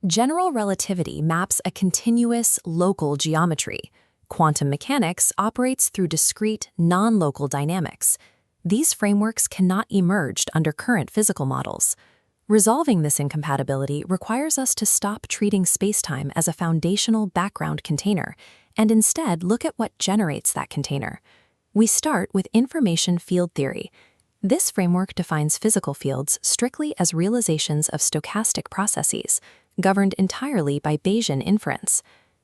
General relativity maps a continuous, local geometry. Quantum mechanics operates through discrete, non-local dynamics. These frameworks cannot emerge under current physical models. Resolving this incompatibility requires us to stop treating spacetime as a foundational background container and instead look at what generates that container. We start with information field theory. This framework defines physical fields strictly as realizations of stochastic processes, governed entirely by Bayesian inference.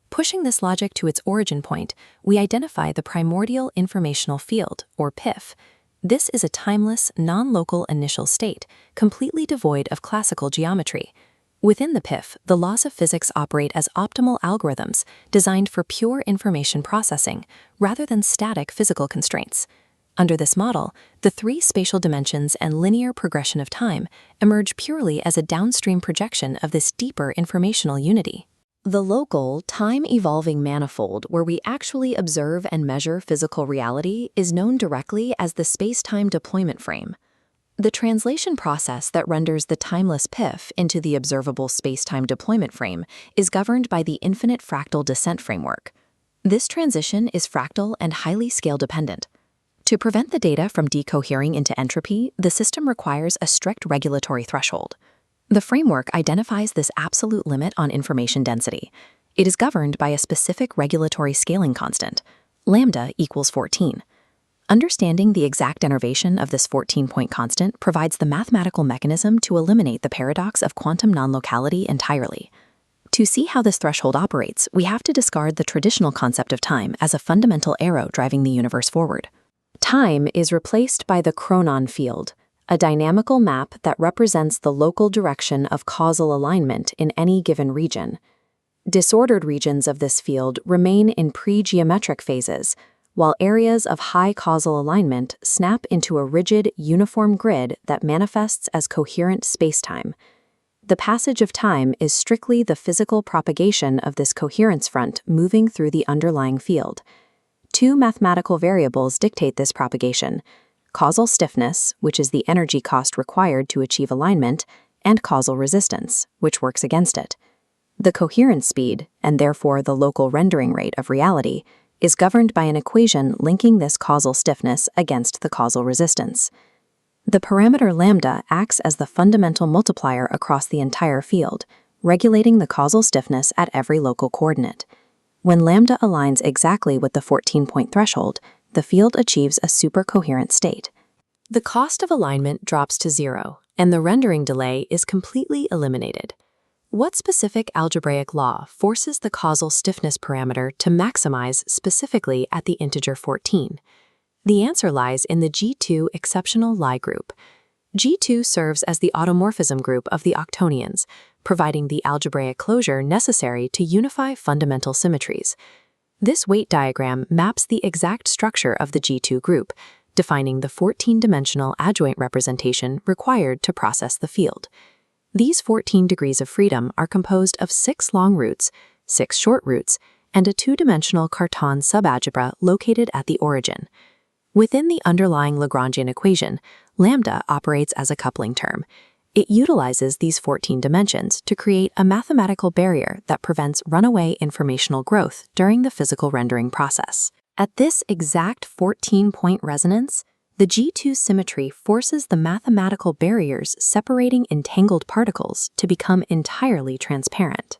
Pushing this logic to its origin point, we identify the primordial informational field, or PIF. This is a timeless, non-local initial state, completely devoid of classical geometry. Within the PIF, the laws of physics operate as optimal algorithms designed for pure information processing, rather than static physical constraints. Under this model, the three spatial dimensions and linear progression of time emerge purely as a downstream projection of this deeper informational unity. The local, time-evolving manifold where we actually observe and measure physical reality is known directly as the space-time deployment frame. The translation process that renders the timeless PIF into the observable space-time deployment frame is governed by the infinite fractal descent framework. This transition is fractal and highly scale-dependent. To prevent the data from decohering into entropy, the system requires a strict regulatory threshold. The framework identifies this absolute limit on information density. It is governed by a specific regulatory scaling constant, lambda equals 14. Understanding the exact innervation of this 14-point constant provides the mathematical mechanism to eliminate the paradox of quantum non-locality entirely. To see how this threshold operates, we have to discard the traditional concept of time as a fundamental arrow driving the universe forward. Time is replaced by the chronon field, a dynamical map that represents the local direction of causal alignment in any given region. Disordered regions of this field remain in pre-geometric phases, while areas of high causal alignment snap into a rigid, uniform grid that manifests as coherent spacetime. The passage of time is strictly the physical propagation of this coherence front moving through the underlying field. Two mathematical variables dictate this propagation: causal stiffness, which is the energy cost required to achieve alignment, and causal resistance, which works against it. The coherence speed, and therefore the local rendering rate of reality, is governed by an equation linking this causal stiffness against the causal resistance. The parameter lambda acts as the fundamental multiplier across the entire field, regulating the causal stiffness at every local coordinate. When lambda aligns exactly with the 14-point threshold, the field achieves a supercoherent state. The cost of alignment drops to zero, and the rendering delay is completely eliminated. What specific algebraic law forces the causal stiffness parameter to maximize specifically at the integer 14? The answer lies in the G2 exceptional Lie group. G2 serves as the automorphism group of the octonions, providing the algebraic closure necessary to unify fundamental symmetries. This weight diagram maps the exact structure of the G2 group, defining the 14-dimensional adjoint representation required to process the field. These 14 degrees of freedom are composed of 6 long roots, 6 short roots, and a 2-dimensional Cartan subalgebra located at the origin. Within the underlying Lagrangian equation, lambda operates as a coupling term. It utilizes these 14 dimensions to create a mathematical barrier that prevents runaway informational growth during the physical rendering process. At this exact 14-point resonance, the G2 symmetry forces the mathematical barriers separating entangled particles to become entirely transparent.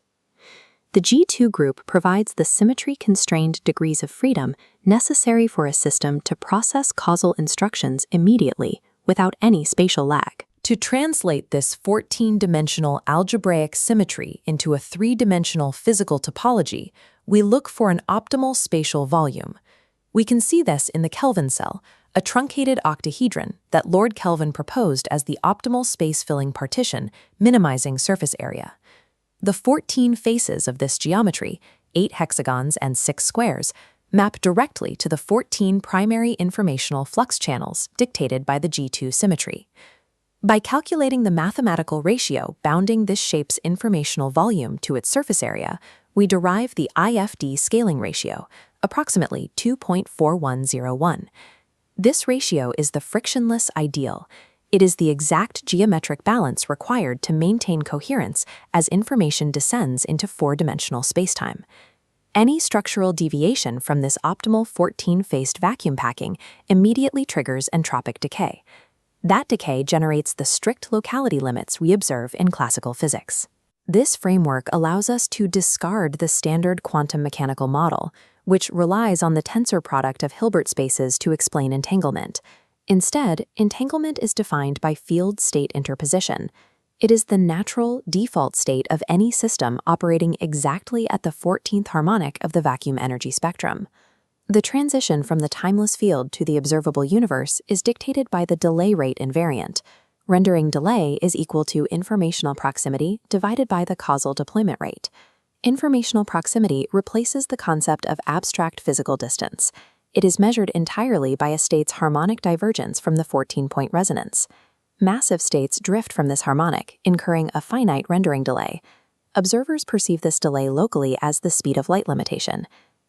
The G2 group provides the symmetry-constrained degrees of freedom necessary for a system to process causal instructions immediately without any spatial lag. To translate this 14-dimensional algebraic symmetry into a 3-dimensional physical topology, we look for an optimal spatial volume. We can see this in the Kelvin cell, a truncated octahedron that Lord Kelvin proposed as the optimal space-filling partition, minimizing surface area. The 14 faces of this geometry, 8 hexagons and 6 squares, map directly to the 14 primary informational flux channels dictated by the G2 symmetry. By calculating the mathematical ratio bounding this shape's informational volume to its surface area, we derive the IFD scaling ratio, approximately 2.4101. This ratio is the frictionless ideal. It is the exact geometric balance required to maintain coherence as information descends into four-dimensional spacetime. Any structural deviation from this optimal 14-phased vacuum packing immediately triggers entropic decay. That decay generates the strict locality limits we observe in classical physics. This framework allows us to discard the standard quantum mechanical model, which relies on the tensor product of Hilbert spaces to explain entanglement. Instead, entanglement is defined by field-state interposition. It is the natural, default state of any system operating exactly at the 14th harmonic of the vacuum energy spectrum. The transition from the timeless field to the observable universe is dictated by the delay rate invariant. Rendering delay is equal to informational proximity divided by the causal deployment rate. Informational proximity replaces the concept of abstract physical distance. It is measured entirely by a state's harmonic divergence from the 14-point resonance. Massive states drift from this harmonic, incurring a finite rendering delay. Observers perceive this delay locally as the speed of light limitation.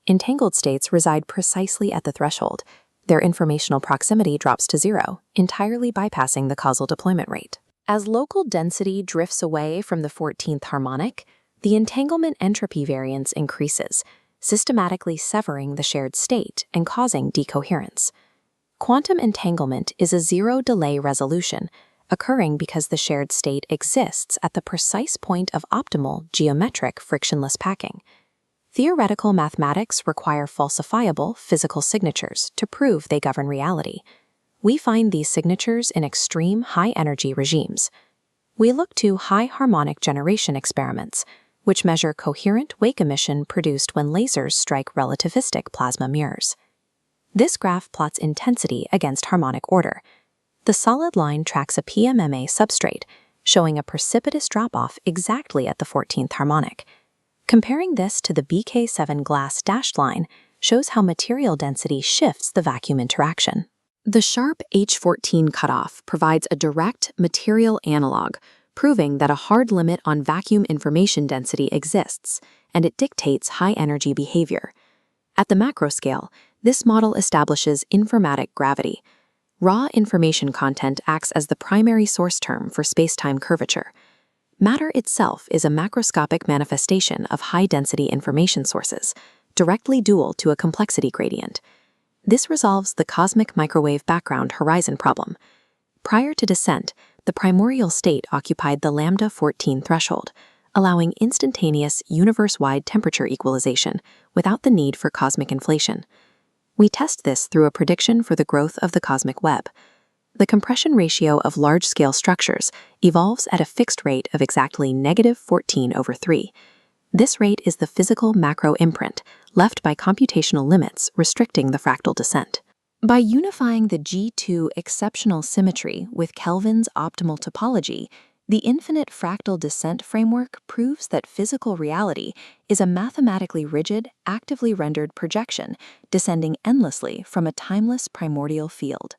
Entangled states reside precisely at the threshold. Their informational proximity drops to zero, entirely bypassing the causal deployment rate. As local density drifts away from the 14th harmonic, the entanglement entropy variance increases, systematically severing the shared state and causing decoherence. Quantum entanglement is a zero-delay resolution, occurring because the shared state exists at the precise point of optimal geometric frictionless packing. Theoretical mathematics require falsifiable physical signatures to prove they govern reality. We find these signatures in extreme high-energy regimes. We look to high harmonic generation experiments, which measure coherent wake emission produced when lasers strike relativistic plasma mirrors. This graph plots intensity against harmonic order. The solid line tracks a PMMA substrate, showing a precipitous drop-off exactly at the 14th harmonic. Comparing this to the BK7 glass dashed line shows how material density shifts the vacuum interaction. The sharp H14 cutoff provides a direct material analog, proving that a hard limit on vacuum information density exists, and it dictates high-energy behavior. At the macro scale, this model establishes informatic gravity. Raw information content acts as the primary source term for spacetime curvature. Matter itself is a macroscopic manifestation of high-density information sources, directly dual to a complexity gradient. This resolves the cosmic microwave background horizon problem. Prior to descent, the primordial state occupied the lambda 14 threshold, allowing instantaneous universe-wide temperature equalization without the need for cosmic inflation. We test this through a prediction for the growth of the cosmic web. The compression ratio of large-scale structures evolves at a fixed rate of exactly -14/3. This rate is the physical macro imprint left by computational limits restricting the fractal descent. By unifying the G2 exceptional symmetry with Kelvin's optimal topology, the infinite fractal descent framework proves that physical reality is a mathematically rigid, actively rendered projection descending endlessly from a timeless primordial field.